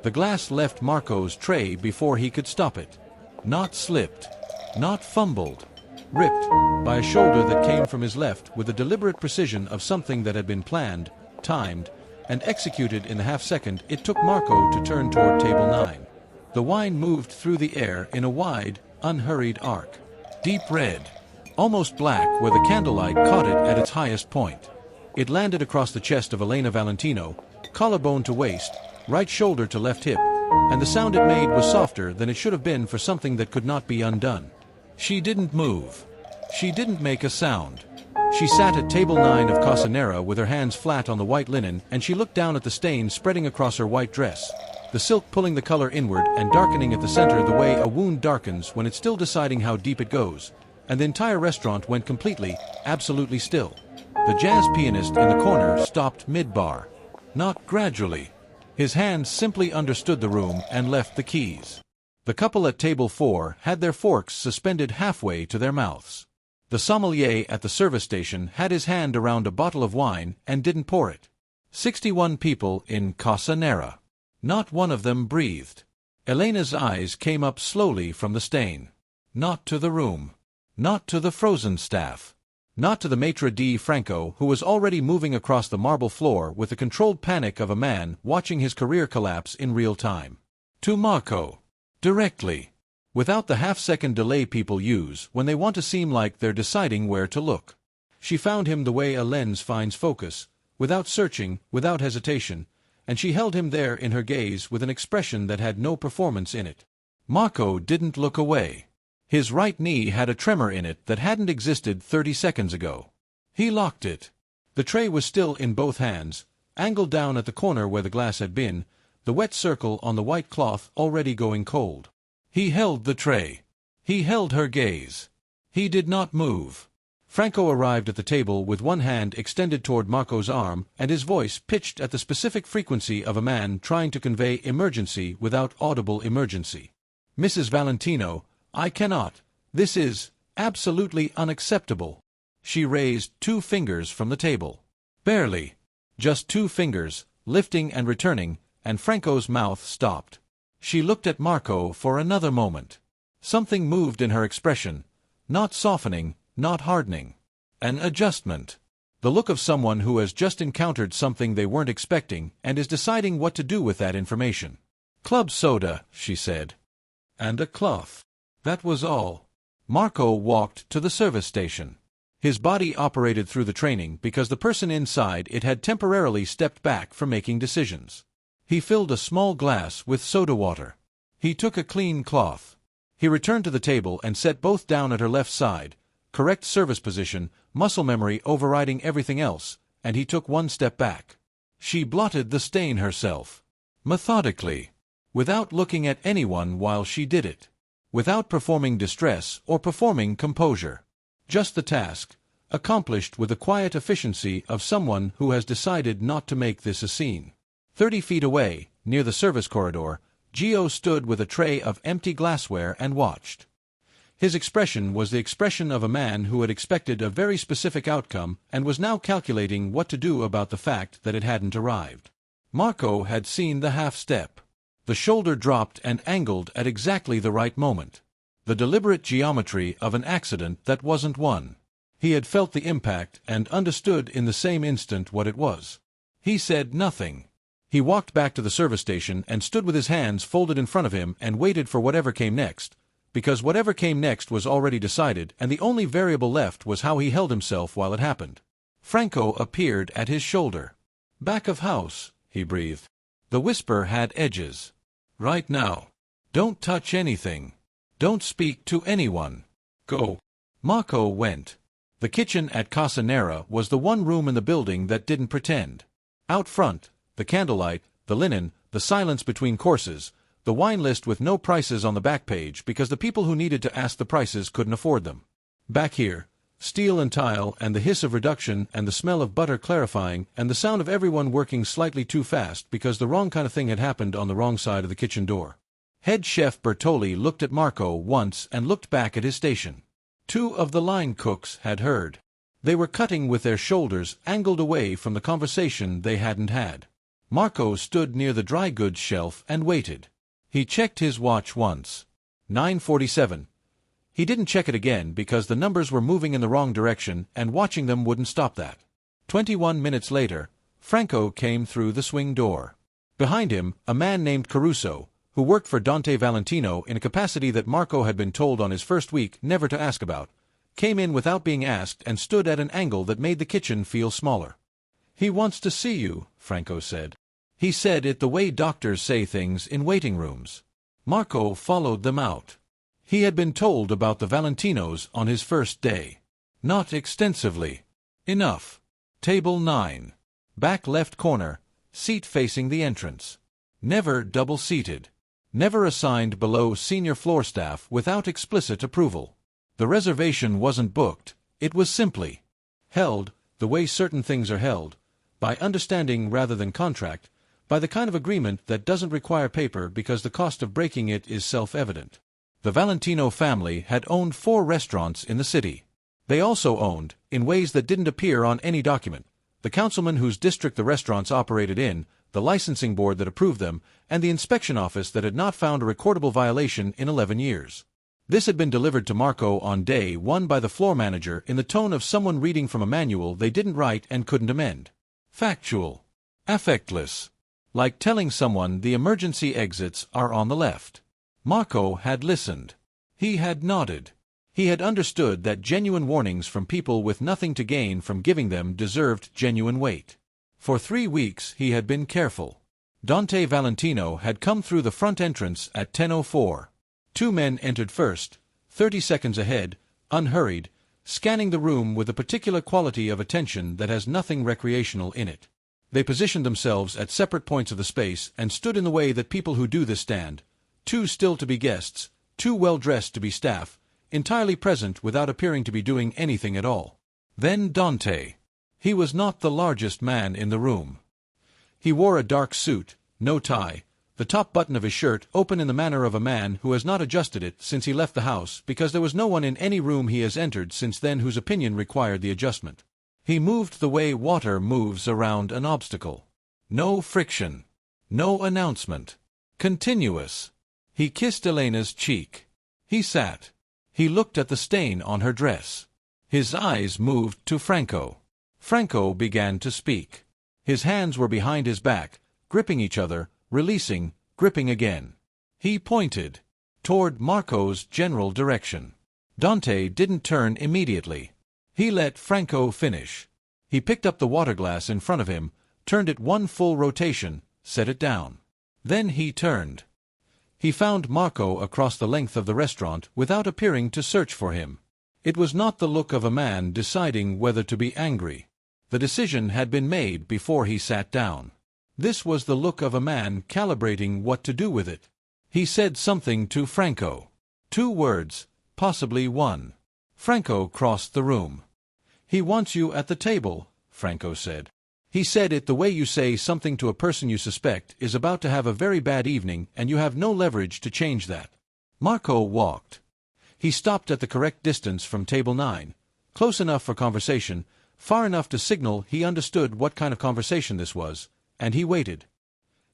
The glass left Marco's tray before he could stop it. Not slipped. Not fumbled. Ripped by a shoulder that came from his left with the deliberate precision of something that had been planned, timed, and executed in the half-second it took Marco to turn toward table 9. The wine moved through the air in a wide, unhurried arc. Deep red. Almost black where the candlelight caught it at its highest point. It landed across the chest of Elena Valentino, collarbone to waist, right shoulder to left hip, and the sound it made was softer than it should have been for something that could not be undone. She didn't move. She didn't make a sound. She sat at table 9 of Casa Nera with her hands flat on the white linen, and she looked down at the stain spreading across her white dress, the silk pulling the color inward and darkening at the center the way a wound darkens when it's still deciding how deep it goes, and the entire restaurant went completely, absolutely still. The jazz pianist in the corner stopped mid-bar. Not gradually. His hands simply understood the room and left the keys. The couple at table 4 had their forks suspended halfway to their mouths. The sommelier at the service station had his hand around a bottle of wine and didn't pour it. 61 people in Casa Nera. Not one of them breathed. Elena's eyes came up slowly from the stain. Not to the room. Not to the frozen staff. Not to the maitre d' Franco who was already moving across the marble floor with the controlled panic of a man watching his career collapse in real time. To Marco. Directly. Without the half-second delay people use when they want to seem like they're deciding where to look. She found him the way a lens finds focus, without searching, without hesitation, and she held him there in her gaze with an expression that had no performance in it. Marco didn't look away. His right knee had a tremor in it that hadn't existed 30 seconds ago. He locked it. The tray was still in both hands, angled down at the corner where the glass had been, the wet circle on the white cloth already going cold. He held the tray. He held her gaze. He did not move. Franco arrived at the table with one hand extended toward Marco's arm and his voice pitched at the specific frequency of a man trying to convey emergency without audible emergency. Mrs. Valentino, I cannot. This is absolutely unacceptable. She raised 2 fingers from the table. Barely. Just 2 fingers, lifting and returning, and Franco's mouth stopped. She looked at Marco for another moment. Something moved in her expression, not softening, not hardening. An adjustment. The look of someone who has just encountered something they weren't expecting and is deciding what to do with that information. Club soda, she said. And a cloth. That was all. Marco walked to the service station. His body operated through the training because the person inside it had temporarily stepped back from making decisions. He filled a small glass with soda water. He took a clean cloth. He returned to the table and set both down at her left side, correct service position, muscle memory overriding everything else, and he took 1 step back. She blotted the stain herself. Methodically. Without looking at anyone while she did it. Without performing distress or performing composure. Just the task, accomplished with the quiet efficiency of someone who has decided not to make this a scene. 30 feet away, near the service corridor, Gio stood with a tray of empty glassware and watched. His expression was the expression of a man who had expected a very specific outcome and was now calculating what to do about the fact that it hadn't arrived. Marco had seen the half-step. The shoulder dropped and angled at exactly the right moment. The deliberate geometry of an accident that wasn't one. He had felt the impact and understood in the same instant what it was. He said nothing. He walked back to the service station and stood with his hands folded in front of him and waited for whatever came next, because whatever came next was already decided and the only variable left was how he held himself while it happened. Franco appeared at his shoulder. "Back of house," he breathed. The whisper had edges. "Right now. Don't touch anything. Don't speak to anyone. Go." Marco went. The kitchen at Casa Nera was the one room in the building that didn't pretend. Out front, the candlelight, the linen, the silence between courses, the wine list with no prices on the back page because the people who needed to ask the prices couldn't afford them. Back here, steel and tile and the hiss of reduction and the smell of butter clarifying and the sound of everyone working slightly too fast because the wrong kind of thing had happened on the wrong side of the kitchen door. Head chef Bertoli looked at Marco once and looked back at his station. 2 of the line cooks had heard. They were cutting with their shoulders angled away from the conversation they hadn't had. Marco stood near the dry goods shelf and waited. He checked his watch once. 9:47. He didn't check it again because the numbers were moving in the wrong direction and watching them wouldn't stop that. 21 minutes later, Franco came through the swing door. Behind him, a man named Caruso, who worked for Dante Valentino in a capacity that Marco had been told on his first week never to ask about, came in without being asked and stood at an angle that made the kitchen feel smaller. "He wants to see you," Franco said. He said it the way doctors say things in waiting rooms. Marco followed them out. He had been told about the Valentinos on his first day. Not extensively. Enough. Table 9. Back left corner, seat facing the entrance. Never double-seated. Never assigned below senior floor staff without explicit approval. The reservation wasn't booked, it was simply held, the way certain things are held, by understanding rather than contract, by the kind of agreement that doesn't require paper because the cost of breaking it is self-evident. The Valentino family had owned 4 restaurants in the city. They also owned, in ways that didn't appear on any document, the councilman whose district the restaurants operated in, the licensing board that approved them, and the inspection office that had not found a recordable violation in 11 years. This had been delivered to Marco on day 1 by the floor manager in the tone of someone reading from a manual they didn't write and couldn't amend. Factual. Affectless. Like telling someone the emergency exits are on the left. Marco had listened. He had nodded. He had understood that genuine warnings from people with nothing to gain from giving them deserved genuine weight. For 3 weeks he had been careful. Dante Valentino had come through the front entrance at 10:04. 2 men entered first, 30 seconds ahead, unhurried, scanning the room with a particular quality of attention that has nothing recreational in it. They positioned themselves at separate points of the space and stood in the way that people who do this stand, too still to be guests, too well-dressed to be staff, entirely present without appearing to be doing anything at all. Then Dante. He was not the largest man in the room. He wore a dark suit, no tie, the top button of his shirt open in the manner of a man who has not adjusted it since he left the house because there was no one in any room he has entered since then whose opinion required the adjustment. He moved the way water moves around an obstacle. No friction. No announcement. Continuous. He kissed Elena's cheek. He sat. He looked at the stain on her dress. His eyes moved to Franco. Franco began to speak. His hands were behind his back, gripping each other, releasing, gripping again. He pointed toward Marco's general direction. Dante didn't turn immediately. He let Franco finish. He picked up the water glass in front of him, turned it 1 full rotation, set it down. Then he turned. He found Marco across the length of the restaurant without appearing to search for him. It was not the look of a man deciding whether to be angry. The decision had been made before he sat down. This was the look of a man calibrating what to do with it. He said something to Franco. 2 words, possibly 1. Franco crossed the room. "He wants you at the table," Franco said. He said it the way you say something to a person you suspect is about to have a very bad evening and you have no leverage to change that. Marco walked. He stopped at the correct distance from table 9, close enough for conversation, far enough to signal he understood what kind of conversation this was, and he waited.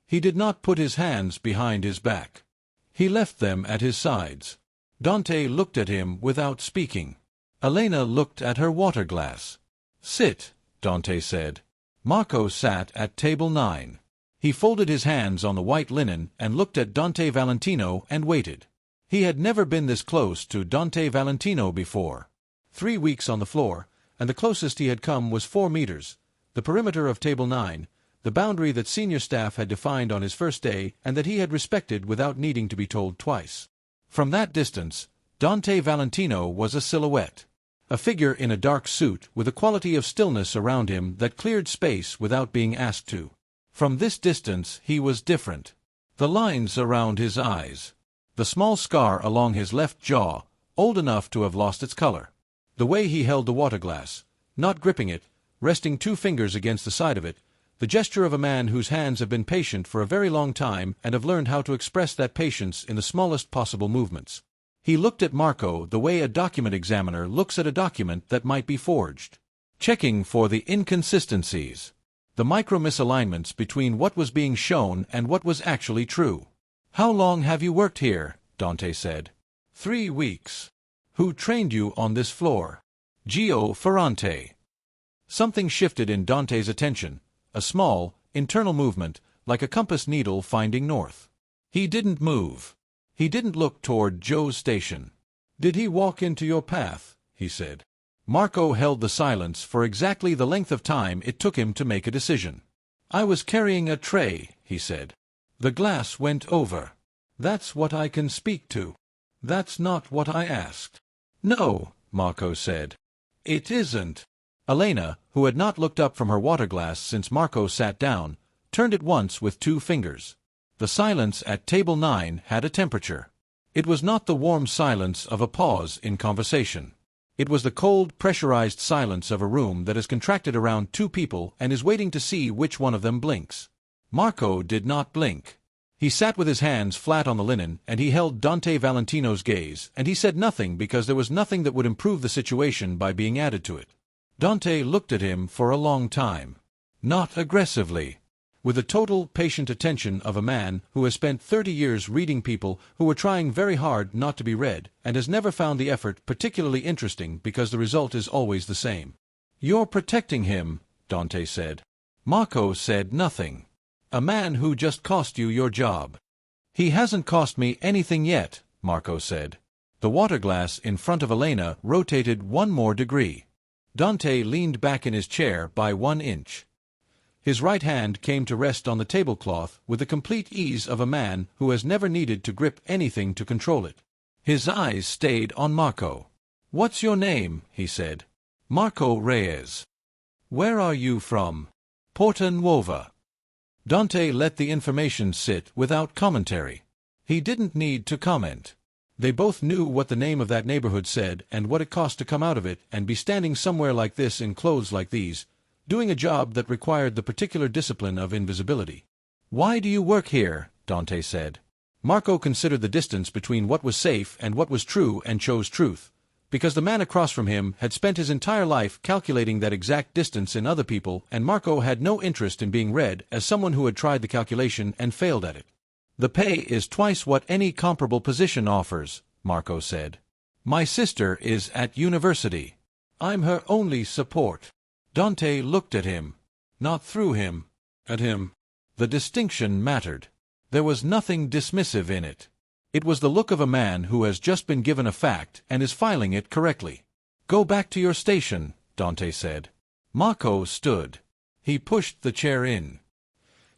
He did not put his hands behind his back. He left them at his sides. Dante looked at him without speaking. Elena looked at her water glass. "Sit," Dante said. Marco sat at table 9. He folded his hands on the white linen and looked at Dante Valentino and waited. He had never been this close to Dante Valentino before. 3 weeks on the floor, and the closest he had come was 4 meters, the perimeter of table 9, the boundary that senior staff had defined on his first day and that he had respected without needing to be told twice. From that distance, Dante Valentino was a silhouette. A figure in a dark suit with a quality of stillness around him that cleared space without being asked to. From this distance he was different. The lines around his eyes. The small scar along his left jaw, old enough to have lost its color. The way he held the water glass, not gripping it, resting 2 fingers against the side of it, the gesture of a man whose hands have been patient for a very long time and have learned how to express that patience in the smallest possible movements. He looked at Marco the way a document examiner looks at a document that might be forged, checking for the inconsistencies. The micro-misalignments between what was being shown and what was actually true. "How long have you worked here?" Dante said. 3 weeks. "Who trained you on this floor?" "Gio Ferrante." Something shifted in Dante's attention, a small, internal movement, like a compass needle finding north. He didn't move. He didn't look toward Joe's station. "Did he walk into your path?" he said. Marco held the silence for exactly the length of time it took him to make a decision. "I was carrying a tray," he said. "The glass went over." "That's what I can speak to." "That's not what I asked." "No," Marco said. "It isn't." Elena, who had not looked up from her water glass since Marco sat down, turned it once with 2 fingers. The silence at table 9 had a temperature. It was not the warm silence of a pause in conversation. It was the cold, pressurized silence of a room that has contracted around 2 people and is waiting to see which one of them blinks. Marco did not blink. He sat with his hands flat on the linen, and he held Dante Valentino's gaze, and he said nothing because there was nothing that would improve the situation by being added to it. Dante looked at him for a long time. Not aggressively. With the total, patient attention of a man who has spent 30 years reading people who were trying very hard not to be read, and has never found the effort particularly interesting because the result is always the same. "You're protecting him," Dante said. Marco said nothing. "A man who just cost you your job." "He hasn't cost me anything yet," Marco said. The water glass in front of Elena rotated 1 more degree. Dante leaned back in his chair by 1 inch. His right hand came to rest on the tablecloth with the complete ease of a man who has never needed to grip anything to control it. His eyes stayed on Marco. "What's your name?" he said. "Marco Reyes." "Where are you from?" "Porta Nuova." Dante let the information sit without commentary. He didn't need to comment. They both knew what the name of that neighborhood said and what it cost to come out of it and be standing somewhere like this in clothes like these, doing a job that required the particular discipline of invisibility. "Why do you work here?" Dante said. Marco considered the distance between what was safe and what was true and chose truth, because the man across from him had spent his entire life calculating that exact distance in other people, and Marco had no interest in being read as someone who had tried the calculation and failed at it. "The pay is twice what any comparable position offers," Marco said. "My sister is at university. I'm her only support." Dante looked at him. Not through him. At him. The distinction mattered. There was nothing dismissive in it. It was the look of a man who has just been given a fact and is filing it correctly. "Go back to your station," Dante said. Marco stood. He pushed the chair in.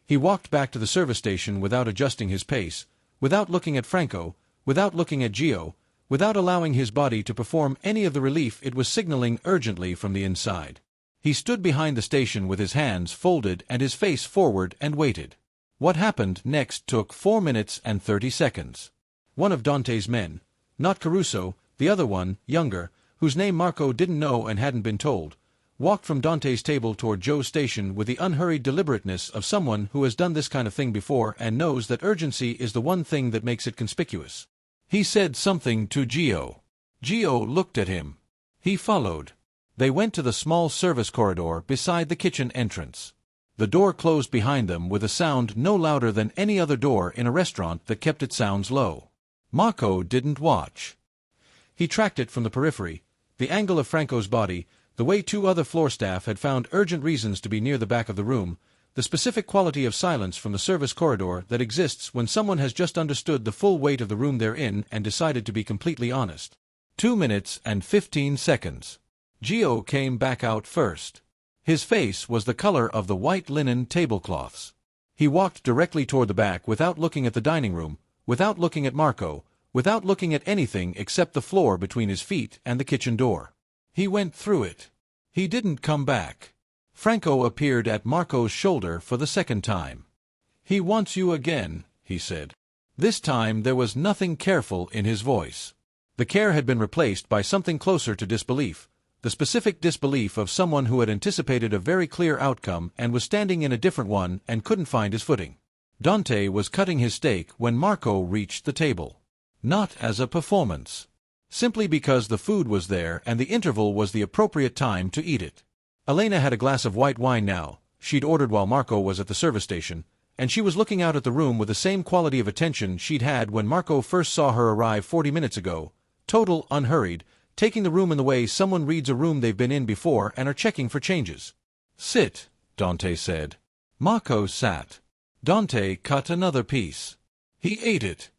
He walked back to the service station without adjusting his pace, without looking at Franco, without looking at Gio, without allowing his body to perform any of the relief it was signaling urgently from the inside. He stood behind the station with his hands folded and his face forward and waited. What happened next took 4 minutes and 30 seconds. One of Dante's men, not Caruso, the other one, younger, whose name Marco didn't know and hadn't been told, walked from Dante's table toward Joe's station with the unhurried deliberateness of someone who has done this kind of thing before and knows that urgency is the one thing that makes it conspicuous. He said something to Gio. Gio looked at him. He followed. They went to the small service corridor beside the kitchen entrance. The door closed behind them with a sound no louder than any other door in a restaurant that kept its sounds low. Marco didn't watch. He tracked it from the periphery, the angle of Franco's body, the way 2 other floor staff had found urgent reasons to be near the back of the room, the specific quality of silence from the service corridor that exists when someone has just understood the full weight of the room they're in and decided to be completely honest. 2 minutes and 15 seconds. Gio came back out first. His face was the color of the white linen tablecloths. He walked directly toward the back without looking at the dining room, without looking at Marco, without looking at anything except the floor between his feet and the kitchen door. He went through it. He didn't come back. Franco appeared at Marco's shoulder for the second time. "He wants you again," he said. This time there was nothing careful in his voice. The care had been replaced by something closer to disbelief, the specific disbelief of someone who had anticipated a very clear outcome and was standing in a different one and couldn't find his footing. Dante was cutting his steak when Marco reached the table. Not as a performance. Simply because the food was there and the interval was the appropriate time to eat it. Elena had a glass of white wine now. she'd ordered while Marco was at the service station, and she was looking out at the room with the same quality of attention she'd had when Marco first saw her arrive 40 minutes ago, total, unhurried, taking the room in the way someone reads a room they've been in before and are checking for changes. "Sit," Dante said. Marco sat. Dante cut another piece. He ate it.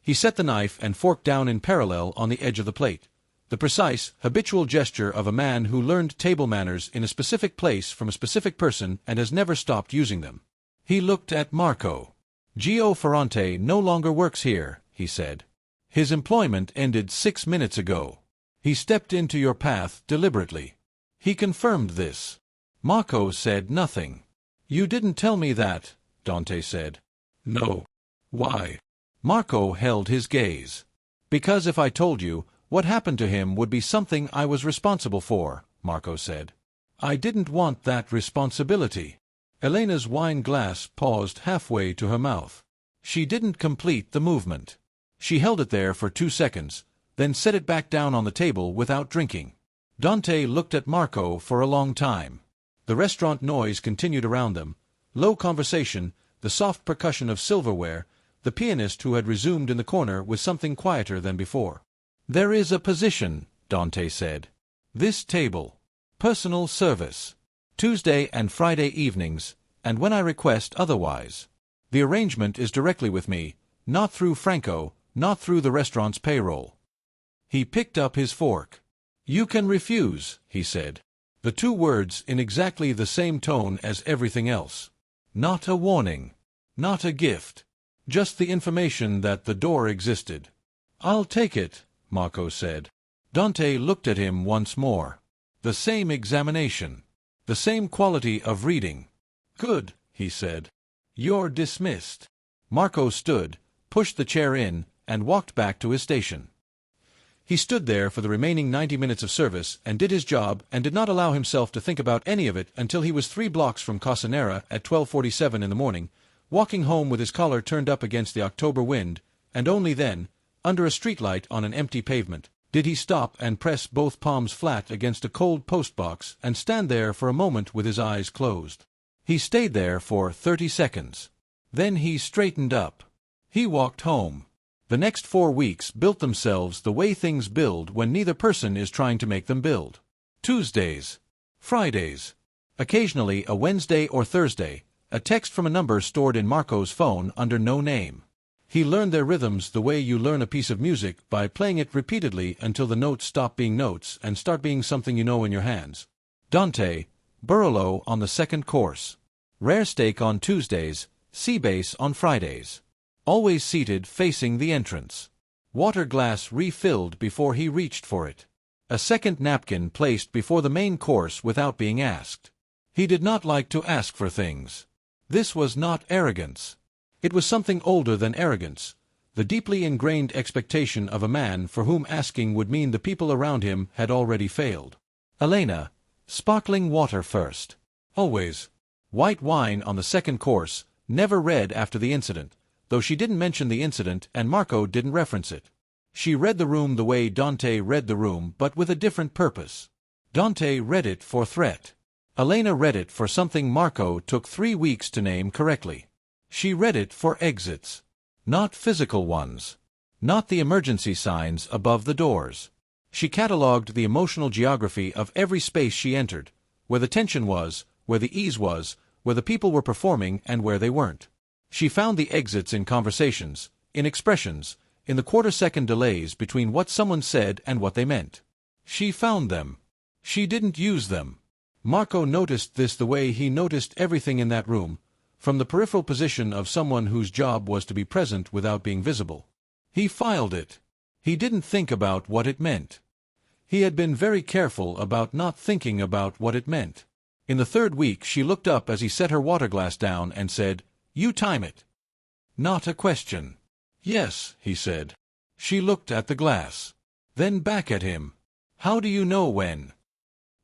He set the knife and fork down in parallel on the edge of the plate, the precise, habitual gesture of a man who learned table manners in a specific place from a specific person and has never stopped using them. He looked at Marco. "Gio Ferrante no longer works here," he said. "His employment ended 6 minutes ago. He stepped into your path deliberately." He confirmed this. Marco said nothing. "You didn't tell me that," Dante said. "No. Why?" Marco held his gaze. "Because if I told you, what happened to him would be something I was responsible for," Marco said. "I didn't want that responsibility." Elena's wine glass paused halfway to her mouth. She didn't complete the movement. She held it there for 2 seconds, then set it back down on the table without drinking. Dante looked at Marco for a long time. The restaurant noise continued around them, low conversation, the soft percussion of silverware, the pianist who had resumed in the corner with something quieter than before. "There is a position," Dante said. "This table. Personal service. Tuesday and Friday evenings, and when I request otherwise. The arrangement is directly with me, not through Franco, not through the restaurant's payroll." He picked up his fork. "You can refuse," he said. The 2 words in exactly the same tone as everything else. Not a warning. Not a gift. Just the information that the door existed. "I'll take it," Marco said. Dante looked at him once more. The same examination. The same quality of reading. "Good," he said. "You're dismissed." Marco stood, pushed the chair in, and walked back to his station. He stood there for the remaining 90 minutes of service and did his job and did not allow himself to think about any of it until he was 3 blocks from Casa Nera at 12:47 in the morning, walking home with his collar turned up against the October wind, and only then, under a streetlight on an empty pavement, did he stop and press both palms flat against a cold postbox and stand there for a moment with his eyes closed. He stayed there for 30 seconds. Then he straightened up. He walked home. The next 4 weeks built themselves the way things build when neither person is trying to make them build. Tuesdays. Fridays. Occasionally a Wednesday or Thursday, a text from a number stored in Marco's phone under no name. He learned their rhythms the way you learn a piece of music by playing it repeatedly until the notes stop being notes and start being something you know in your hands. Dante, Burrolo on the 2nd course. Rare steak on Tuesdays, sea bass on Fridays. Always seated facing the entrance. Water glass refilled before he reached for it. A second napkin placed before the main course without being asked. He did not like to ask for things. This was not arrogance. It was something older than arrogance, the deeply ingrained expectation of a man for whom asking would mean the people around him had already failed. Elena, sparkling water first. Always. White wine on the 2nd course, never read after the incident, though she didn't mention the incident and Marco didn't reference it. She read the room the way Dante read the room, but with a different purpose. Dante read it for threat. Elena read it for something Marco took 3 weeks to name correctly. She read it for exits. Not physical ones. Not the emergency signs above the doors. She catalogued the emotional geography of every space she entered, where the tension was, where the ease was, where the people were performing and where they weren't. She found the exits in conversations, in expressions, in the quarter-second delays between what someone said and what they meant. She found them. She didn't use them. Marco noticed this the way he noticed everything in that room, from the peripheral position of someone whose job was to be present without being visible. He filed it. He didn't think about what it meant. He had been very careful about not thinking about what it meant. In the 3rd week she looked up as he set her water glass down and said, "You time it." Not a question. "Yes," he said. She looked at the glass. Then back at him. "How do you know when?"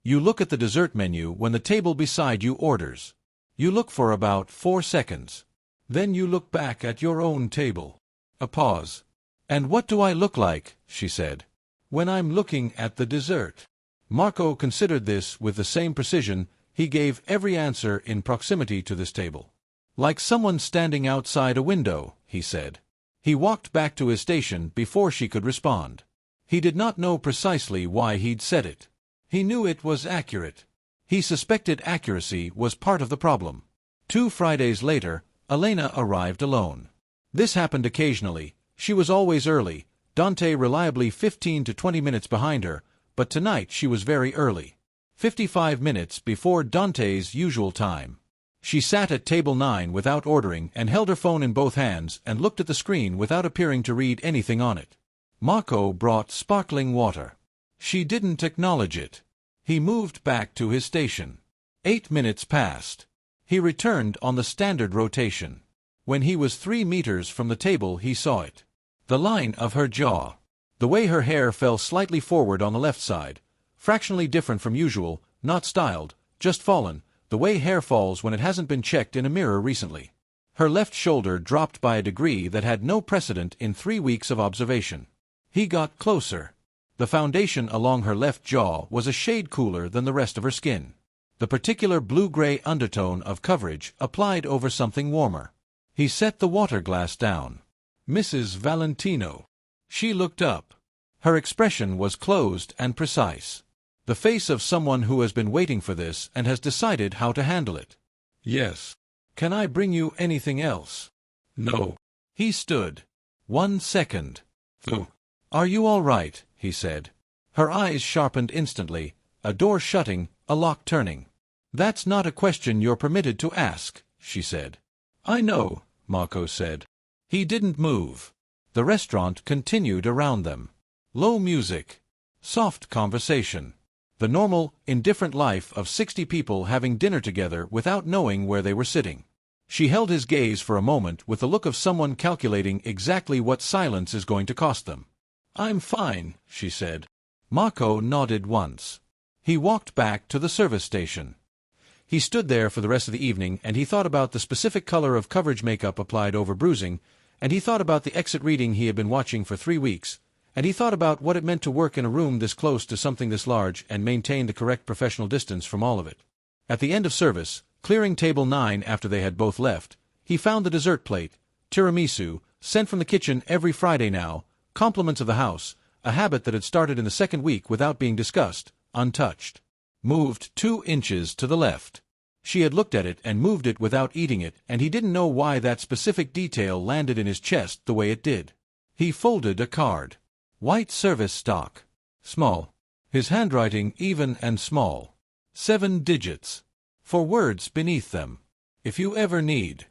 "You look at the dessert menu when the table beside you orders. You look for about 4 seconds. Then you look back at your own table." A pause. "And what do I look like," she said, "when I'm looking at the dessert?" Marco considered this with the same precision He gave every answer in proximity to this table. Like someone standing outside a window, he said. He walked back to his station before she could respond. He did not know precisely why he'd said it. He knew it was accurate. He suspected accuracy was part of the problem. 2 Fridays later, Elena arrived alone. This happened occasionally. She was always early, Dante reliably 15 to 20 minutes behind her, but tonight she was very early. 55 minutes before Dante's usual time. She sat at table 9 without ordering and held her phone in both hands and looked at the screen without appearing to read anything on it. Marco brought sparkling water. She didn't acknowledge it. He moved back to his station. 8 minutes passed. He returned on the standard rotation. When he was 3 meters from the table he saw it. The line of her jaw. The way her hair fell slightly forward on the left side. Fractionally different from usual, not styled, just fallen, the way hair falls when it hasn't been checked in a mirror recently. Her left shoulder dropped by a degree that had no precedent in 3 weeks of observation. He got closer. The foundation along her left jaw was a shade cooler than the rest of her skin. The particular blue-gray undertone of coverage applied over something warmer. He set the water glass down. Mrs. Valentino. She looked up. Her expression was closed and precise. The face of someone who has been waiting for this and has decided how to handle it. Yes. Can I bring you anything else? No. He stood. 1 second. Are you all right? He said. Her eyes sharpened instantly, a door shutting, a lock turning. That's not a question you're permitted to ask, she said. I know, Marco said. He didn't move. The restaurant continued around them. Low music. Soft conversation. The normal, indifferent life of 60 people having dinner together without knowing where they were sitting. She held his gaze for a moment with the look of someone calculating exactly what silence is going to cost them. I'm fine, she said. Marco nodded once. He walked back to the service station. He stood there for the rest of the evening, and he thought about the specific color of coverage makeup applied over bruising, and he thought about the exit reading he had been watching for 3 weeks, and he thought about what it meant to work in a room this close to something this large and maintain the correct professional distance from all of it. At the end of service, clearing table 9 after they had both left, he found the dessert plate, tiramisu, sent from the kitchen every Friday now, compliments of the house, a habit that had started in the 2nd week without being discussed, untouched. Moved 2 inches to the left. She had looked at it and moved it without eating it, and he didn't know why that specific detail landed in his chest the way it did. He folded a card. White service stock. Small. His handwriting even and small. 7 digits. 4 words beneath them. If you ever need.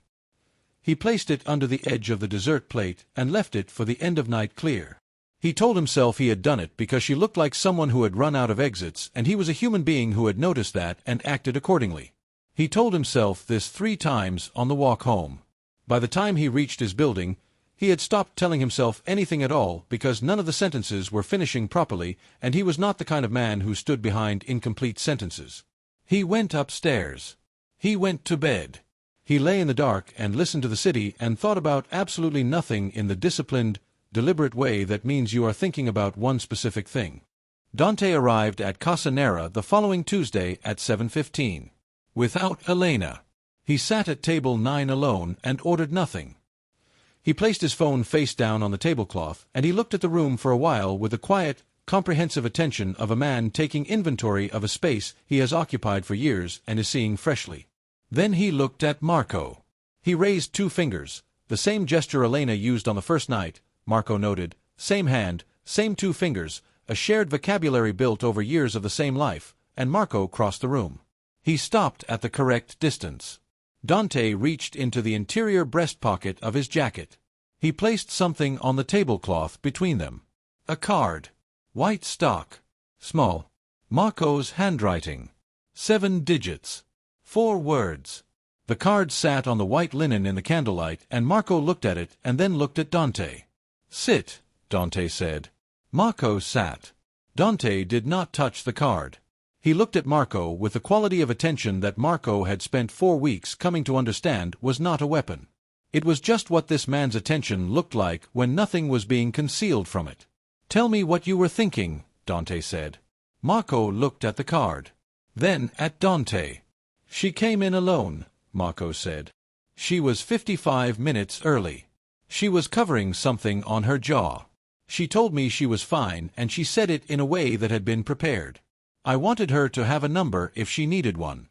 He placed it under the edge of the dessert plate and left it for the end of night clear. He told himself he had done it because she looked like someone who had run out of exits, and he was a human being who had noticed that and acted accordingly. He told himself this 3 times on the walk home. By the time he reached his building, he had stopped telling himself anything at all because none of the sentences were finishing properly, and he was not the kind of man who stood behind incomplete sentences. He went upstairs. He went to bed. He lay in the dark and listened to the city and thought about absolutely nothing in the disciplined, deliberate way that means you are thinking about one specific thing. Dante arrived at Casa Nera the following Tuesday at 7:15. Without Elena. He sat at table 9 alone and ordered nothing. He placed his phone face down on the tablecloth, and he looked at the room for a while with the quiet, comprehensive attention of a man taking inventory of a space he has occupied for years and is seeing freshly. Then he looked at Marco. He raised 2 fingers, the same gesture Elena used on the first night, Marco noted, same hand, same 2 fingers, a shared vocabulary built over years of the same life, and Marco crossed the room. He stopped at the correct distance. Dante reached into the interior breast pocket of his jacket. He placed something on the tablecloth between them. A card. White stock. Small. Marco's handwriting. 7 digits. 4 words. The card sat on the white linen in the candlelight, and Marco looked at it and then looked at Dante. Sit, Dante said. Marco sat. Dante did not touch the card. He looked at Marco with the quality of attention that Marco had spent 4 weeks coming to understand was not a weapon. It was just what this man's attention looked like when nothing was being concealed from it. Tell me what you were thinking, Dante said. Marco looked at the card. Then at Dante. She came in alone, Marco said. She was 55 minutes early. She was covering something on her jaw. She told me she was fine, and she said it in a way that had been prepared. I wanted her to have a number if she needed one.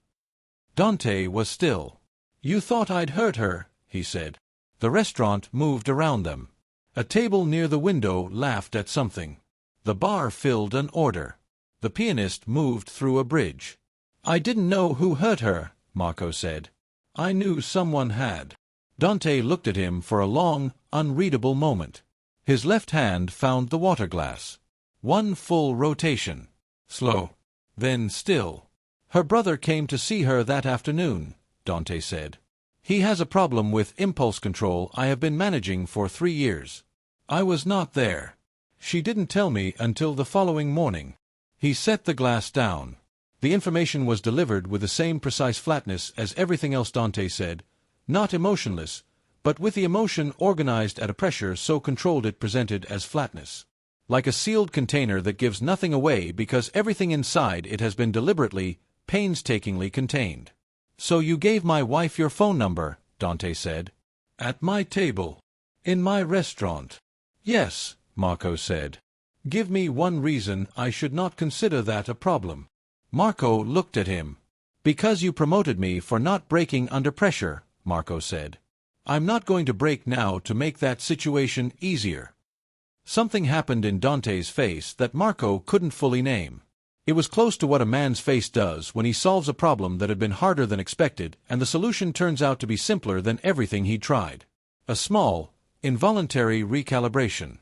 Dante was still. You thought I'd hurt her, he said. The restaurant moved around them. A table near the window laughed at something. The bar filled an order. The pianist moved through a bridge. I didn't know who hurt her, Marco said. I knew someone had. Dante looked at him for a long, unreadable moment. His left hand found the water glass. One full rotation. Slow. Then still. Her brother came to see her that afternoon, Dante said. He has a problem with impulse control I have been managing for 3 years. I was not there. She didn't tell me until the following morning. He set the glass down. The information was delivered with the same precise flatness as everything else Dante said, not emotionless, but with the emotion organized at a pressure so controlled it presented as flatness. Like a sealed container that gives nothing away because everything inside it has been deliberately, painstakingly contained. So you gave my wife your phone number, Dante said. At my table. In my restaurant. Yes, Marco said. Give me one reason I should not consider that a problem. Marco looked at him. Because you promoted me for not breaking under pressure, Marco said. I'm not going to break now to make that situation easier. Something happened in Dante's face that Marco couldn't fully name. It was close to what a man's face does when he solves a problem that had been harder than expected, and the solution turns out to be simpler than everything he'd tried. A small, involuntary recalibration.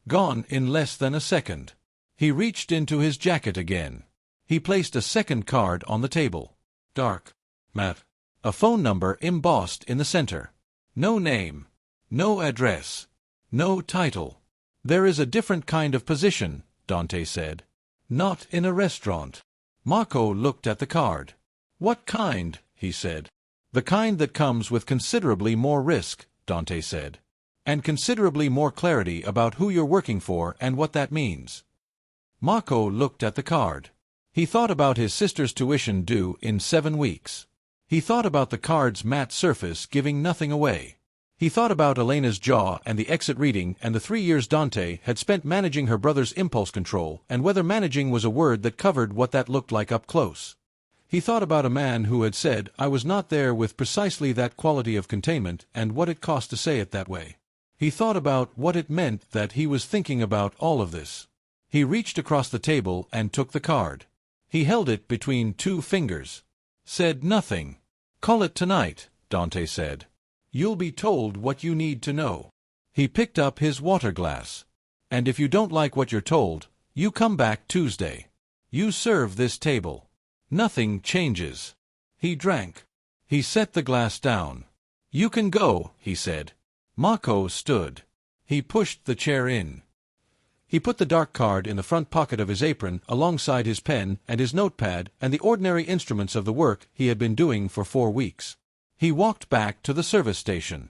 Gone in less than a second. He reached into his jacket again. He placed a second card on the table. Dark. Matte. A phone number embossed in the center. No name. No address. No title. There is a different kind of position, Dante said. Not in a restaurant. Marco looked at the card. What kind? He said. The kind that comes with considerably more risk, Dante said. And considerably more clarity about who you're working for and what that means. Marco looked at the card. He thought about his sister's tuition due in 7 weeks. He thought about the card's matte surface giving nothing away. He thought about Elena's jaw and the exit reading and the 3 years Dante had spent managing her brother's impulse control and whether managing was a word that covered what that looked like up close. He thought about a man who had said, I was not there with precisely that quality of containment and what it cost to say it that way. He thought about what it meant that he was thinking about all of this. He reached across the table and took the card. He held it between 2 fingers. Said nothing. Call it tonight, Dante said. You'll be told what you need to know. He picked up his water glass. And if you don't like what you're told, you come back Tuesday. You serve this table. Nothing changes. He drank. He set the glass down. You can go, he said. Marco stood. He pushed the chair in. He put the dark card in the front pocket of his apron alongside his pen and his notepad and the ordinary instruments of the work he had been doing for 4 weeks. He walked back to the service station.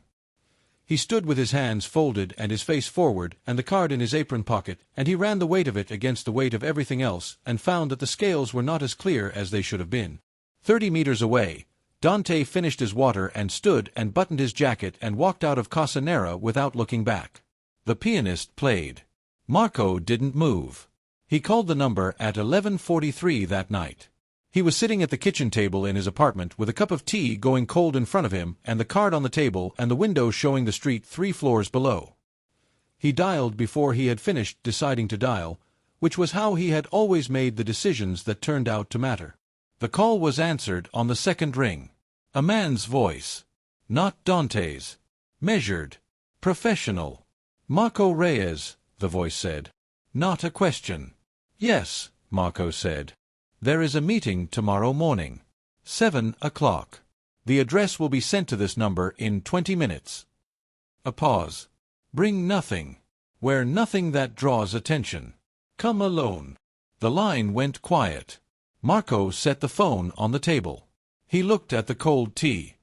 He stood with his hands folded and his face forward and the card in his apron pocket, and he ran the weight of it against the weight of everything else and found that the scales were not as clear as they should have been. 30 meters away, Dante finished his water and stood and buttoned his jacket and walked out of Casa Nera without looking back. The pianist played. Marco didn't move. He called the number at 11:43 that night. He was sitting at the kitchen table in his apartment with a cup of tea going cold in front of him and the card on the table and the window showing the street 3 floors below. He dialed before he had finished deciding to dial, which was how he had always made the decisions that turned out to matter. The call was answered on the second ring. A man's voice. Not Dante's. Measured. Professional. Marco Reyes, the voice said. Not a question. Yes, Marco said. There is a meeting tomorrow morning. 7 o'clock. The address will be sent to this number in 20 minutes. A pause. Bring nothing. Wear nothing that draws attention. Come alone. The line went quiet. Marco set the phone on the table. He looked at the cold tea.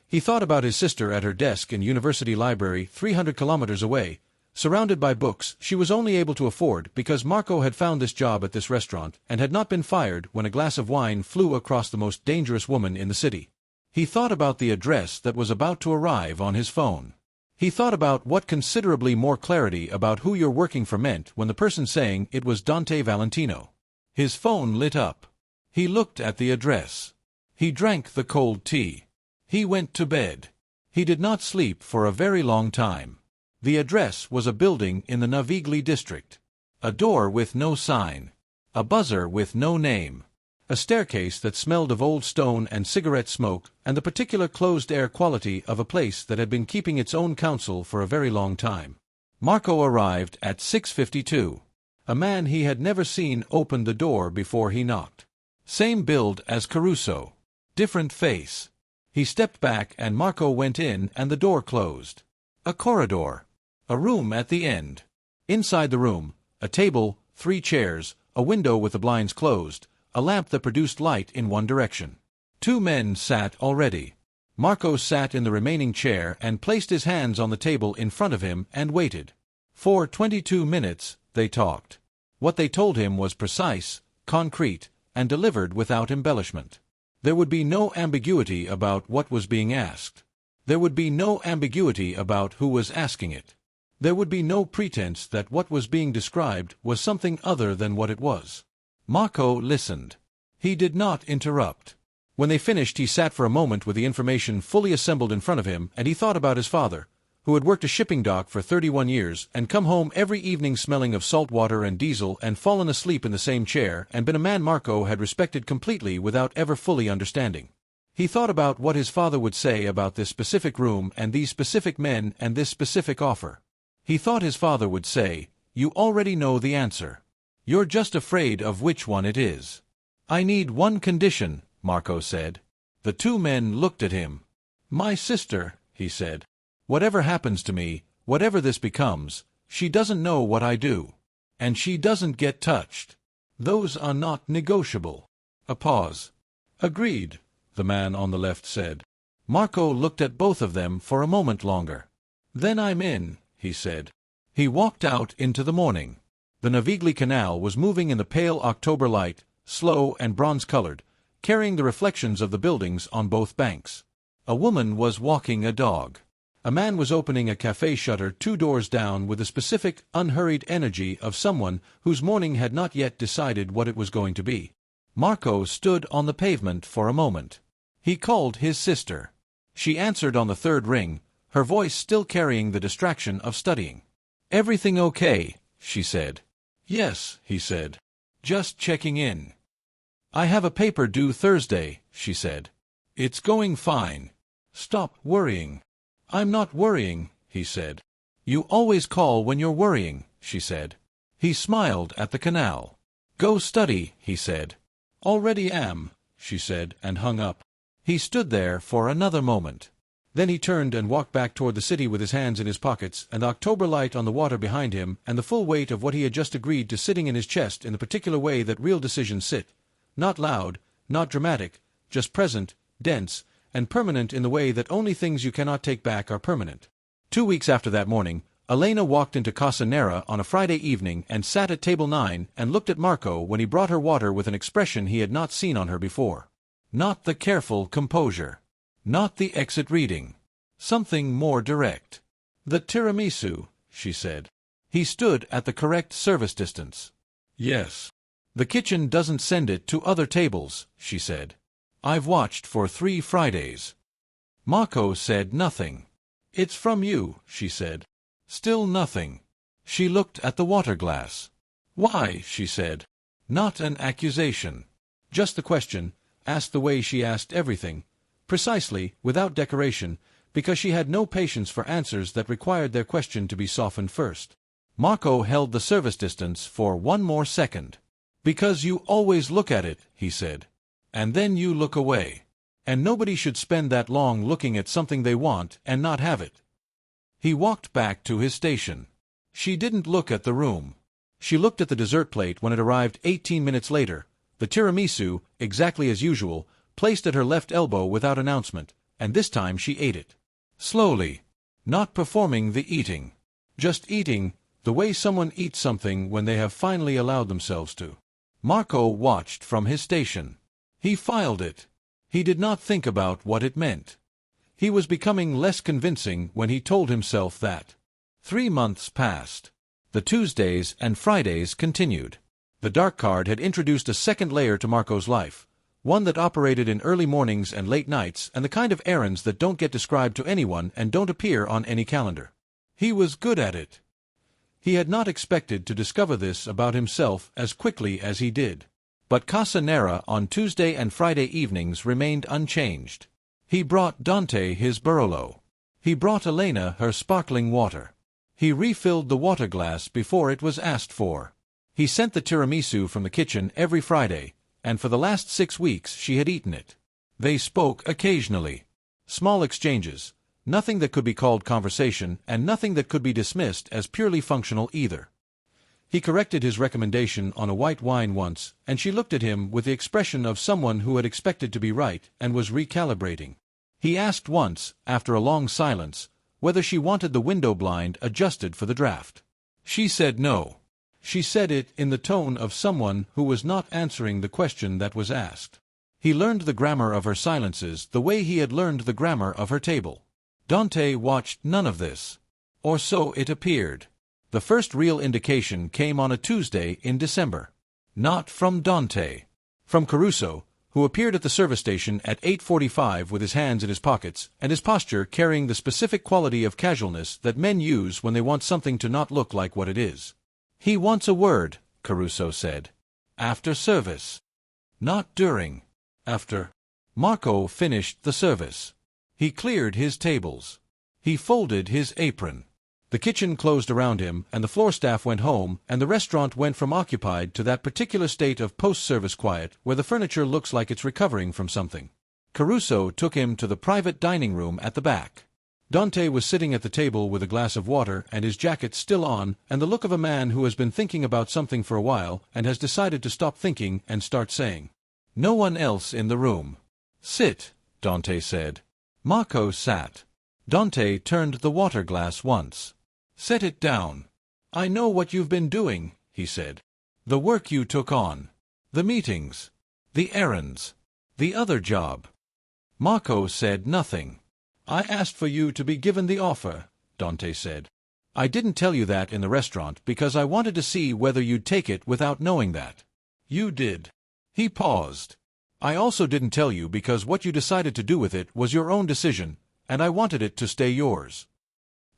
He thought about his sister at her desk in University Library 300 kilometers away, Surrounded by books she was only able to afford because Marco had found this job at this restaurant and had not been fired when a glass of wine flew across the most dangerous woman in the city. He thought about the address that was about to arrive on his phone. He thought about what considerably more clarity about who you're working for meant when the person saying it was Dante Valentino. His phone lit up. He looked at the address. He drank the cold tea. He went to bed. He did not sleep for a very long time. The address was a building in the Navigli district. A door with no sign. A buzzer with no name. A staircase that smelled of old stone and cigarette smoke, and the particular closed-air quality of a place that had been keeping its own counsel for a very long time. Marco arrived at 6:52. A man he had never seen opened the door before he knocked. Same build as Caruso. Different face. He stepped back and Marco went in and the door closed. A corridor. A room at the end. Inside the room, a table, 3 chairs, a window with the blinds closed, a lamp that produced light in one direction. 2 men sat already. Marco sat in the remaining chair and placed his hands on the table in front of him and waited. For 22 minutes, they talked. What they told him was precise, concrete, and delivered without embellishment. There would be no ambiguity about what was being asked. There would be no ambiguity about who was asking it. There would be no pretense that what was being described was something other than what it was. Marco listened. He did not interrupt. When they finished, he sat for a moment with the information fully assembled in front of him, and he thought about his father, who had worked a shipping dock for 31 years and come home every evening smelling of salt water and diesel and fallen asleep in the same chair and been a man Marco had respected completely without ever fully understanding. He thought about what his father would say about this specific room and these specific men and this specific offer. He thought his father would say, "You already know the answer. You're just afraid of which one it is." "I need one condition," Marco said. The 2 men looked at him. "My sister," he said. "Whatever happens to me, whatever this becomes, she doesn't know what I do. And she doesn't get touched. Those are not negotiable." A pause. "Agreed," the man on the left said. Marco looked at both of them for a moment longer. "Then I'm in," he said. He walked out into the morning. The Navigli Canal was moving in the pale October light, slow and bronze-colored, carrying the reflections of the buildings on both banks. A woman was walking a dog. A man was opening a cafe shutter 2 doors down with the specific, unhurried energy of someone whose morning had not yet decided what it was going to be. Marco stood on the pavement for a moment. He called his sister. She answered on the 3rd ring, her voice still carrying the distraction of studying. "Everything okay?" she said. "Yes," he said. "Just checking in." "I have a paper due Thursday," she said. "It's going fine. Stop worrying." "I'm not worrying," he said. "You always call when you're worrying," she said. He smiled at the canal. "Go study," he said. "Already am," she said, and hung up. He stood there for another moment. Then he turned and walked back toward the city with his hands in his pockets and the October light on the water behind him and the full weight of what he had just agreed to sitting in his chest in the particular way that real decisions sit. Not loud, not dramatic, just present, dense, and permanent in the way that only things you cannot take back are permanent. 2 weeks after that morning, Elena walked into Casa Nera on a Friday evening and sat at table 9 and looked at Marco when he brought her water with an expression he had not seen on her before. Not the careful composure. Not the exit reading. Something more direct. "The tiramisu," she said. He stood at the correct service distance. "Yes. The kitchen doesn't send it to other tables," she said. "I've watched for 3 Fridays." Marco said nothing. "It's from you," she said. Still nothing. She looked at the water glass. "Why?" she said. Not an accusation. Just the question, asked the way she asked everything. Precisely, without decoration, because she had no patience for answers that required their question to be softened first. Marco held the service distance for 1 more second. "Because you always look at it," he said. "And then you look away. And nobody should spend that long looking at something they want and not have it." He walked back to his station. She didn't look at the room. She looked at the dessert plate when it arrived 18 minutes later, the tiramisu, exactly as usual, placed at her left elbow without announcement, and this time she ate it. Slowly. Not performing the eating. Just eating, the way someone eats something when they have finally allowed themselves to. Marco watched from his station. He filed it. He did not think about what it meant. He was becoming less convincing when he told himself that. 3 months passed. The Tuesdays and Fridays continued. The dark card had introduced a second layer to Marco's life, one that operated in early mornings and late nights and the kind of errands that don't get described to anyone and don't appear on any calendar. He was good at it. He had not expected to discover this about himself as quickly as he did. But Casa Nera on Tuesday and Friday evenings remained unchanged. He brought Dante his Barolo. He brought Elena her sparkling water. He refilled the water glass before it was asked for. He sent the tiramisu from the kitchen every Friday, and for the last 6 weeks she had eaten it. They spoke occasionally. Small exchanges, nothing that could be called conversation, and nothing that could be dismissed as purely functional either. He corrected his recommendation on a white wine once, and she looked at him with the expression of someone who had expected to be right and was recalibrating. He asked once, after a long silence, whether she wanted the window blind adjusted for the draft. She said no. She said it in the tone of someone who was not answering the question that was asked. He learned the grammar of her silences the way he had learned the grammar of her table. Dante watched none of this. Or so it appeared. The first real indication came on a Tuesday in December. Not from Dante. From Caruso, who appeared at the service station at 8:45 with his hands in his pockets, and his posture carrying the specific quality of casualness that men use when they want something to not look like what it is. "He wants a word," Caruso said. "After service." "Not during." "After." Marco finished the service. He cleared his tables. He folded his apron. The kitchen closed around him, and the floor staff went home, and the restaurant went from occupied to that particular state of post-service quiet where the furniture looks like it's recovering from something. Caruso took him to the private dining room at the back. Dante was sitting at the table with a glass of water and his jacket still on, and the look of a man who has been thinking about something for a while and has decided to stop thinking and start saying. No one else in the room. "Sit," Dante said. Marco sat. Dante turned the water glass once. "Set it down. I know what you've been doing," he said. "The work you took on. The meetings. The errands. The other job." Marco said nothing. "I asked for you to be given the offer," Dante said. "I didn't tell you that in the restaurant because I wanted to see whether you'd take it without knowing that. You did." He paused. "I also didn't tell you because what you decided to do with it was your own decision, and I wanted it to stay yours."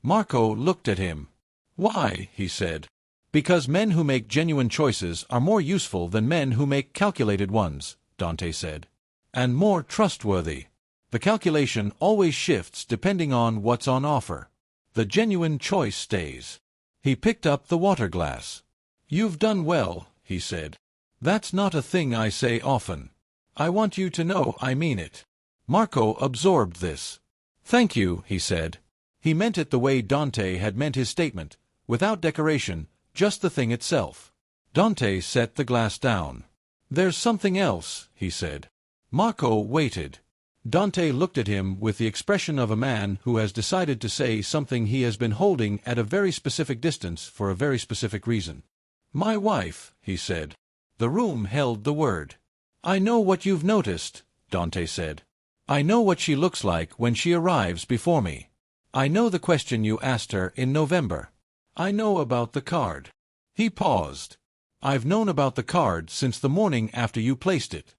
Marco looked at him. "Why?" he said. "Because men who make genuine choices are more useful than men who make calculated ones," Dante said. "And more trustworthy. The calculation always shifts depending on what's on offer. The genuine choice stays." He picked up the water glass. "You've done well," he said. "That's not a thing I say often. I want you to know I mean it." Marco absorbed this. "Thank you," he said. He meant it the way Dante had meant his statement, without decoration, just the thing itself. Dante set the glass down. "There's something else," he said. Marco waited. Dante looked at him with the expression of a man who has decided to say something he has been holding at a very specific distance for a very specific reason. "My wife," he said. The room held the word. "I know what you've noticed," Dante said. "I know what she looks like when she arrives before me. I know the question you asked her in November. I know about the card." He paused. "I've known about the card since the morning after you placed it."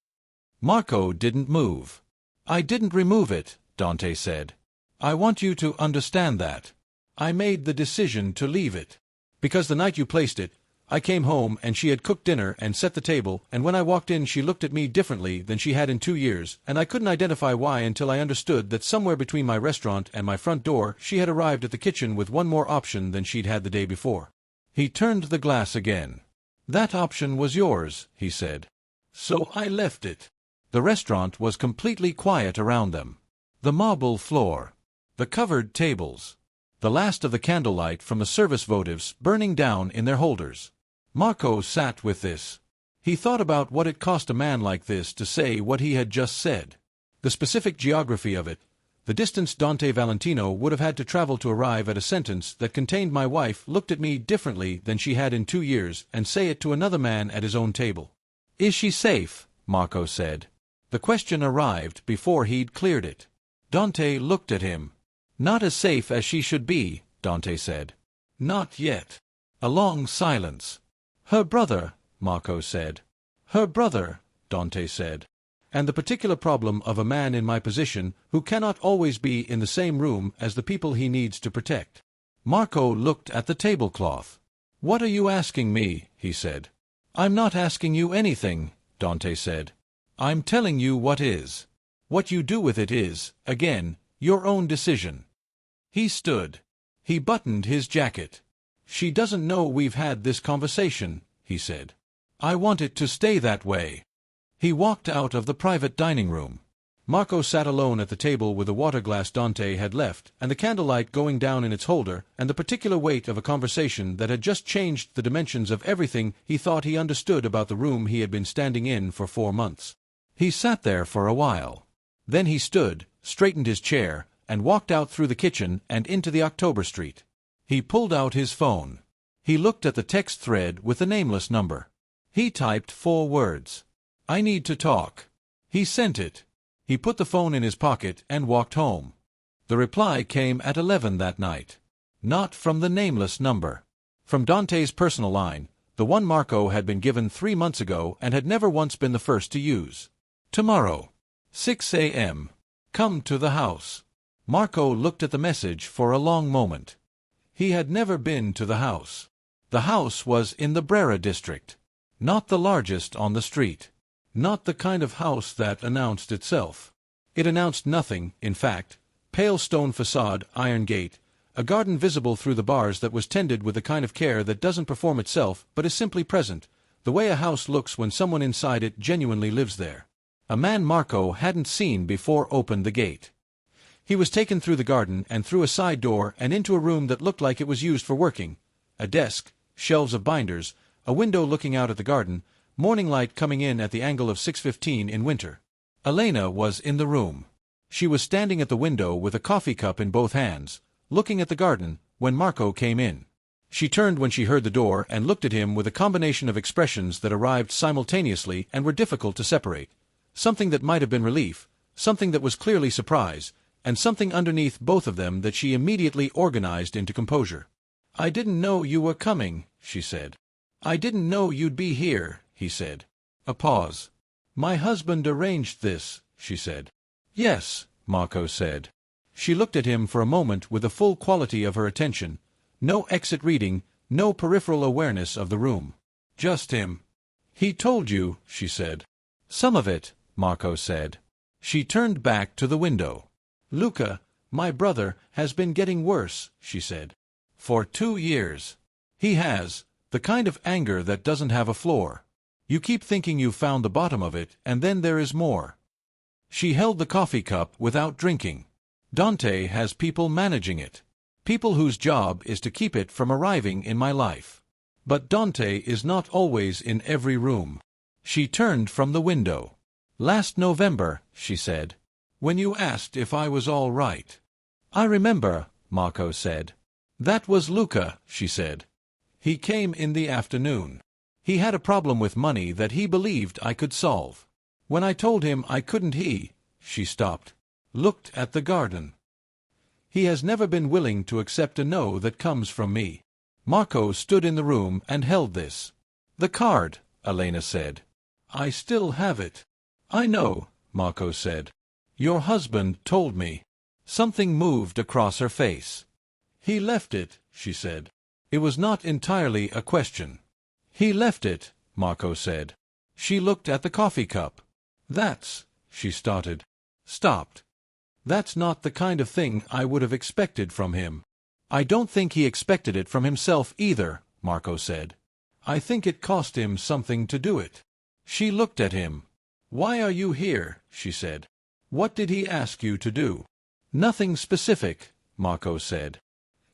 Marco didn't move. "I didn't remove it," Dante said. "I want you to understand that. I made the decision to leave it. Because the night you placed it, I came home and she had cooked dinner and set the table, and when I walked in she looked at me differently than she had in 2 years, and I couldn't identify why until I understood that somewhere between my restaurant and my front door she had arrived at the kitchen with one more option than she'd had the day before." He turned the glass again. "That option was yours," he said. "So I left it." The restaurant was completely quiet around them. The marble floor. The covered tables. The last of the candlelight from the service votives burning down in their holders. Marco sat with this. He thought about what it cost a man like this to say what he had just said. The specific geography of it, The distance Dante Valentino would have had to travel to arrive at a sentence that contained my wife looked at me differently than she had in 2 years and say it to another man at his own table. "Is she safe?" Marco said. The question arrived before he'd cleared it. Dante looked at him. "Not as safe as she should be," Dante said. "Not yet." A long silence. "Her brother," Marco said. "Her brother," Dante said. "And the particular problem of a man in my position who cannot always be in the same room as the people he needs to protect." Marco looked at the tablecloth. "What are you asking me?" he said. "I'm not asking you anything," Dante said. "I'm telling you what is. What you do with it is, again, your own decision." He stood. He buttoned his jacket. "She doesn't know we've had this conversation," he said. "I want it to stay that way." He walked out of the private dining room. Marco sat alone at the table with the water glass Dante had left, and the candlelight going down in its holder, and the particular weight of a conversation that had just changed the dimensions of everything he thought he understood about the room he had been standing in for 4 months. He sat there for a while. Then he stood, straightened his chair, and walked out through the kitchen and into the October Street. He pulled out his phone. He looked at the text thread with the nameless number. He typed 4 words. "I need to talk." He sent it. He put the phone in his pocket and walked home. The reply came at 11 that night. Not from the nameless number. From Dante's personal line, the one Marco had been given 3 months ago and had never once been the first to use. "Tomorrow, 6 a.m. Come to the house." Marco looked at the message for a long moment. He had never been to the house. The house was in the Brera district. Not the largest on the street. Not the kind of house that announced itself. It announced nothing, in fact. Pale stone facade, iron gate, a garden visible through the bars that was tended with the kind of care that doesn't perform itself but is simply present, the way a house looks when someone inside it genuinely lives there. A man Marco hadn't seen before opened the gate. He was taken through the garden and through a side door and into a room that looked like it was used for working. A desk, shelves of binders, a window looking out at the garden, morning light coming in at the angle of 6:15 in winter. Elena was in the room. She was standing at the window with a coffee cup in both hands, looking at the garden, when Marco came in. She turned when she heard the door and looked at him with a combination of expressions that arrived simultaneously and were difficult to separate. Something that might have been relief, something that was clearly surprise, and something underneath both of them that she immediately organized into composure. "I didn't know you were coming," she said. "I didn't know you'd be here," he said. A pause. "My husband arranged this," she said. "Yes," Marco said. She looked at him for a moment with the full quality of her attention. No exit reading, no peripheral awareness of the room. Just him. "He told you," she said. "Some of it," Marco said. She turned back to the window. "Luca, my brother, has been getting worse," she said. "For 2 years. He has, the kind of anger that doesn't have a floor. You keep thinking you've found the bottom of it, and then there is more." She held the coffee cup without drinking. "Dante has people managing it. People whose job is to keep it from arriving in my life. But Dante is not always in every room." She turned from the window. "Last November," she said, "when you asked if I was all right." "I remember," Marco said. "That was Luca," she said. "He came in the afternoon. He had a problem with money that he believed I could solve. When I told him I couldn't she stopped, looked at the garden. He has never been willing to accept a no that comes from me." Marco stood in the room and held this. "The card," Elena said. "I still have it." "I know," Marco said. "Your husband told me." Something moved across her face. "He left it," she said. It was not entirely a question. "He left it," Marco said. She looked at the coffee cup. "That's," she started. Stopped. "That's not the kind of thing I would have expected from him." "I don't think he expected it from himself either," Marco said. "I think it cost him something to do it." She looked at him. "Why are you here?" she said. "What did he ask you to do?" "Nothing specific," Marco said.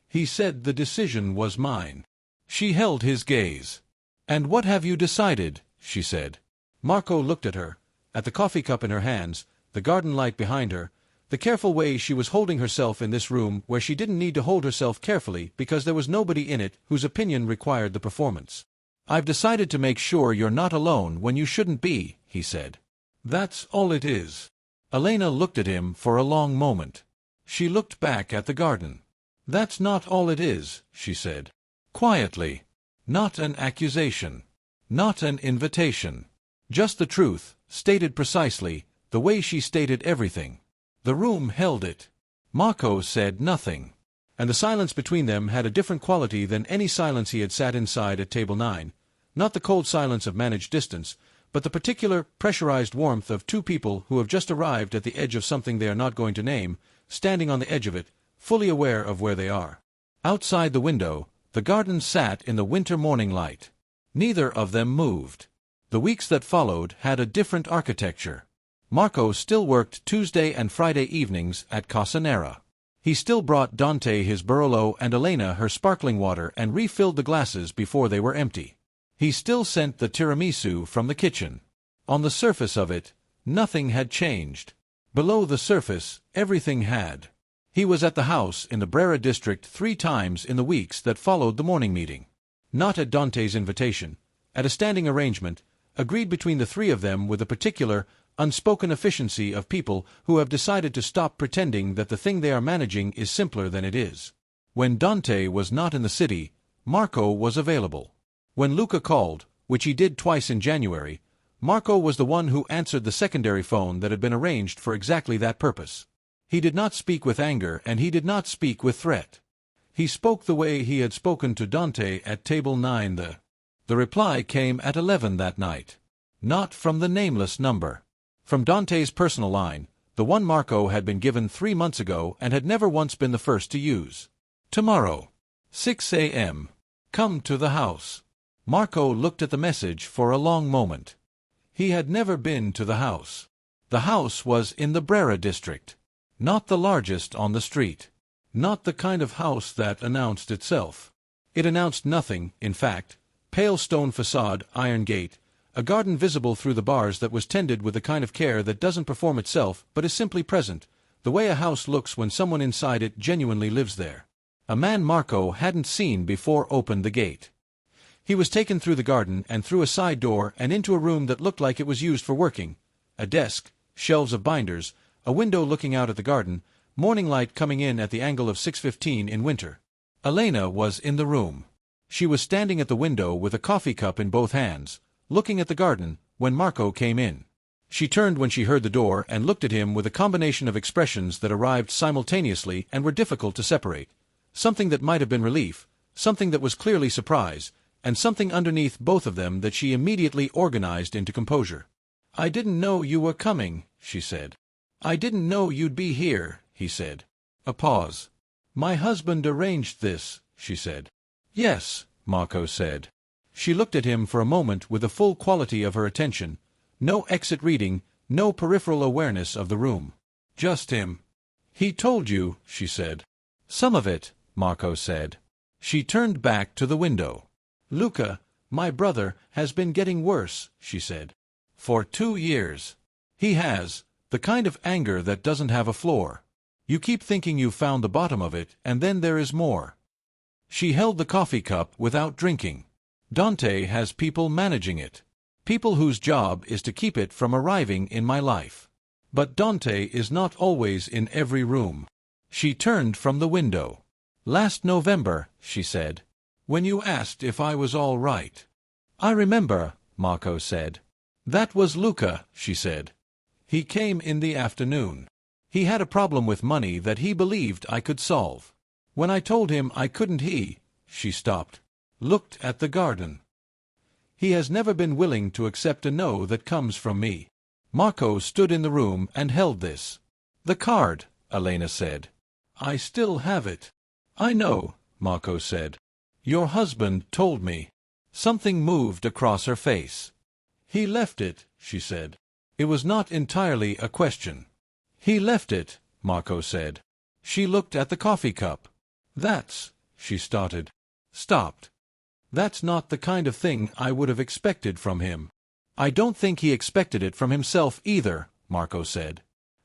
"He said the decision was mine." She held his gaze. "And what have you decided?" she said. Marco looked at her, at the coffee cup in her hands, the garden light behind her, The careful way she was holding herself in this room where she didn't need to hold herself carefully because there was nobody in it whose opinion required the performance. "I've decided to make sure you're not alone when you shouldn't be," he said. "That's all it is." Elena looked at him for a long moment. She looked back at the garden. "That's not all it is," she said. Quietly. "Not an accusation. Not an invitation. Just the truth, stated precisely, the way she stated everything." The room held it. Marco said nothing. And the silence between them had a different quality than any silence he had sat inside at table 9. Not the cold silence of managed distance, but the particular, pressurized warmth of two people who have just arrived at the edge of something they are not going to name, standing on the edge of it, fully aware of where they are. Outside the window, the garden sat in the winter morning light. Neither of them moved. The weeks that followed had a different architecture. Marco still worked Tuesday and Friday evenings at Casa Nera. He still brought Dante his Barolo and Elena her sparkling water and refilled the glasses before they were empty. He still sent the tiramisu from the kitchen. On the surface of it, nothing had changed. Below the surface, everything had. He was at the house in the Brera district 3 times in the weeks that followed the morning meeting. Not at Dante's invitation, at a standing arrangement, agreed between the 3 of them with a particular, unspoken efficiency of people who have decided to stop pretending that the thing they are managing is simpler than it is. When Dante was not in the city, Marco was available. When Luca called, which he did twice in January, Marco was the one who answered the secondary phone that had been arranged for exactly that purpose. He did not speak with anger and he did not speak with threat. He spoke the way he had spoken to Dante at table 9. The reply came at 11 that night. Not from the nameless number. From Dante's personal line, the one Marco had been given 3 months ago and had never once been the first to use. "Tomorrow, 6 a.m. Come to the house." Marco looked at the message for a long moment. He had never been to the house. The house was in the Brera district. Not the largest on the street. Not the kind of house that announced itself. It announced nothing, in fact. Pale stone facade, iron gate, a garden visible through the bars that was tended with the kind of care that doesn't perform itself but is simply present, the way a house looks when someone inside it genuinely lives there. A man Marco hadn't seen before opened the gate. He was taken through the garden and through a side door and into a room that looked like it was used for working. A desk, shelves of binders, a window looking out at the garden, morning light coming in at the angle of 6:15 in winter. Elena was in the room. She was standing at the window with a coffee cup in both hands, looking at the garden, when Marco came in. She turned when she heard the door and looked at him with a combination of expressions that arrived simultaneously and were difficult to separate. Something that might have been relief, something that was clearly surprise, and something underneath both of them that she immediately organized into composure. "I didn't know you were coming," she said. "I didn't know you'd be here," he said. A pause. "My husband arranged this," she said. "Yes," Marco said. She looked at him for a moment with the full quality of her attention. No exit reading, no peripheral awareness of the room. Just him. "He told you," she said. "Some of it," Marco said. She turned back to the window. "Luca, my brother, has been getting worse," she said. "For 2 years. He has, the kind of anger that doesn't have a floor. You keep thinking you've found the bottom of it, and then there is more." She held the coffee cup without drinking. "Dante has people managing it. People whose job is to keep it from arriving in my life. But Dante is not always in every room." She turned from the window. "Last November," she said, "when you asked if I was all right." "I remember," Marco said. "That was Luca," she said. "He came in the afternoon. He had a problem with money that he believed I could solve. When I told him I couldn't she stopped, looked at the garden. He has never been willing to accept a no that comes from me." Marco stood in the room and held this. "The card," Elena said. "I still have it." "I know," Marco said. "Your husband told me." Something moved across her face. "He left it," she said. It was not entirely a question. "He left it," Marco said. She looked at the coffee cup. "That's," she started. Stopped. "That's not the kind of thing I would have expected from him." "I don't think he expected it from himself either," Marco said.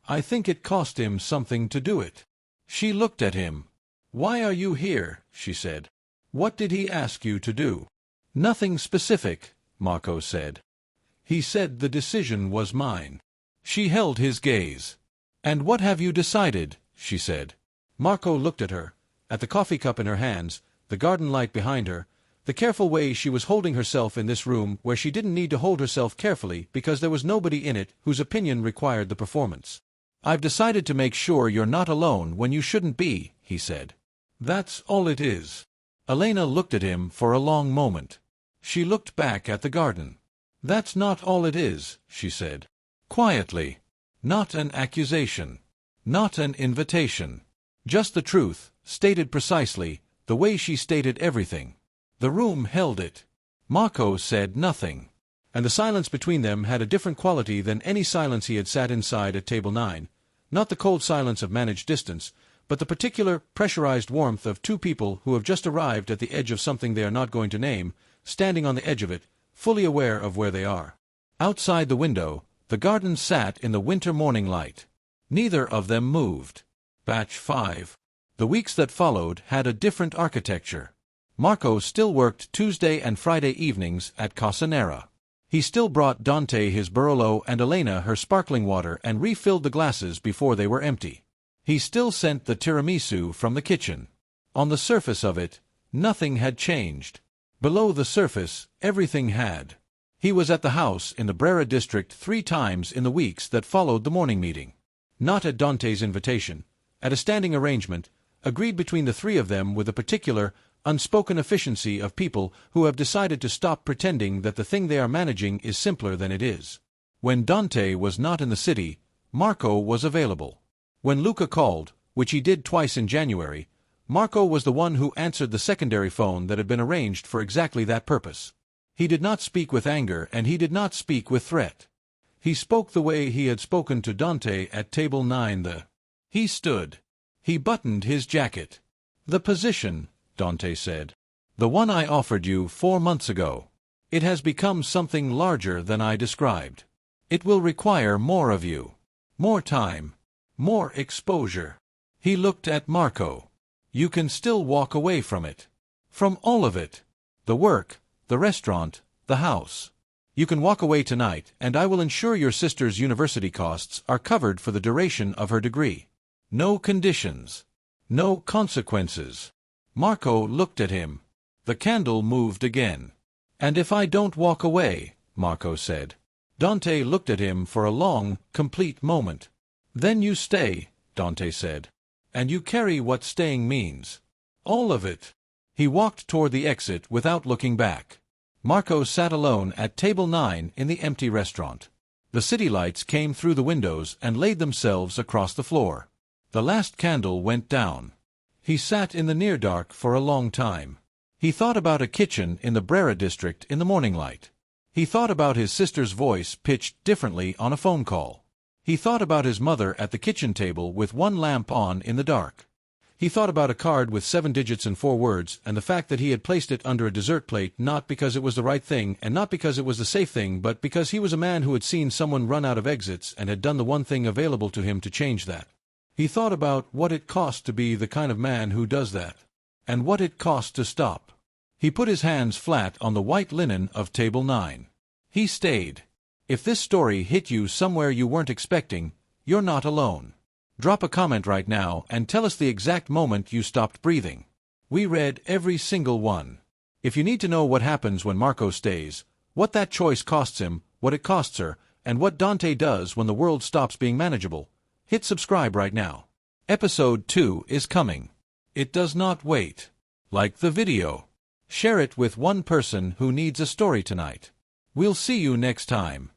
I think it cost him something to do it. She looked at him. Why are you here? She said. What did he ask you to do? Nothing specific, Marco said. He said the decision was mine. She held his gaze. And what have you decided? She said. Marco looked at her, at the coffee cup in her hands, the garden light behind her, the careful way she was holding herself in this room where she didn't need to hold herself carefully because there was nobody in it whose opinion required the performance. I've decided to make sure you're not alone when you shouldn't be, he said. That's all it is. Elena looked at him for a long moment. She looked back at the garden. That's not all it is, she said. Quietly. Not an accusation. Not an invitation. Just the truth, stated precisely, the way she stated everything. The room held it. Marco said nothing. And the silence between them had a different quality than any silence he had sat inside at table 9. Not the cold silence of managed distance, but the particular, pressurized warmth of two people who have just arrived at the edge of something they are not going to name, standing on the edge of it, fully aware of where they are. Outside the window, the garden sat in the winter morning light. Neither of them moved. Batch 5. The weeks that followed had a different architecture. Marco still worked Tuesday and Friday evenings at Casa Nera. He still brought Dante his Barolo and Elena her sparkling water and refilled the glasses before they were empty. He still sent the tiramisu from the kitchen. On the surface of it, nothing had changed. Below the surface, everything had. He was at the house in the Brera district 3 times in the weeks that followed the morning meeting. Not at Dante's invitation, at a standing arrangement, agreed between the 3 of them with a particular, unspoken efficiency of people who have decided to stop pretending that the thing they are managing is simpler than it is. When Dante was not in the city, Marco was available. When Luca called, which he did twice in January, Marco was the one who answered the secondary phone that had been arranged for exactly that purpose. He did not speak with anger and he did not speak with threat. He spoke the way he had spoken to Dante at table 9. He stood. He buttoned his jacket. The position, Dante said. The one I offered you 4 months ago. It has become something larger than I described. It will require more of you. More time. More exposure. He looked at Marco. You can still walk away from it. From all of it. The work, the restaurant, the house. You can walk away tonight, and I will ensure your sister's university costs are covered for the duration of her degree. No conditions. No consequences. Marco looked at him. The candle moved again. And if I don't walk away, Marco said. Dante looked at him for a long, complete moment. Then you stay, Dante said. And you carry what staying means. All of it. He walked toward the exit without looking back. Marco sat alone at table 9 in the empty restaurant. The city lights came through the windows and laid themselves across the floor. The last candle went down. He sat in the near dark for a long time. He thought about a kitchen in the Brera district in the morning light. He thought about his sister's voice pitched differently on a phone call. He thought about his mother at the kitchen table with one lamp on in the dark. He thought about a card with 7 digits and 4 words and the fact that he had placed it under a dessert plate not because it was the right thing and not because it was the safe thing but because he was a man who had seen someone run out of exits and had done the one thing available to him to change that. He thought about what it cost to be the kind of man who does that, and what it cost to stop. He put his hands flat on the white linen of table 9. He stayed. If this story hit you somewhere you weren't expecting, you're not alone. Drop a comment right now and tell us the exact moment you stopped breathing. We read every single one. If you need to know what happens when Marco stays, what that choice costs him, what it costs her, and what Dante does when the world stops being manageable, hit subscribe right now. Episode 2 is coming. It does not wait. Like the video. Share it with one person who needs a story tonight. We'll see you next time.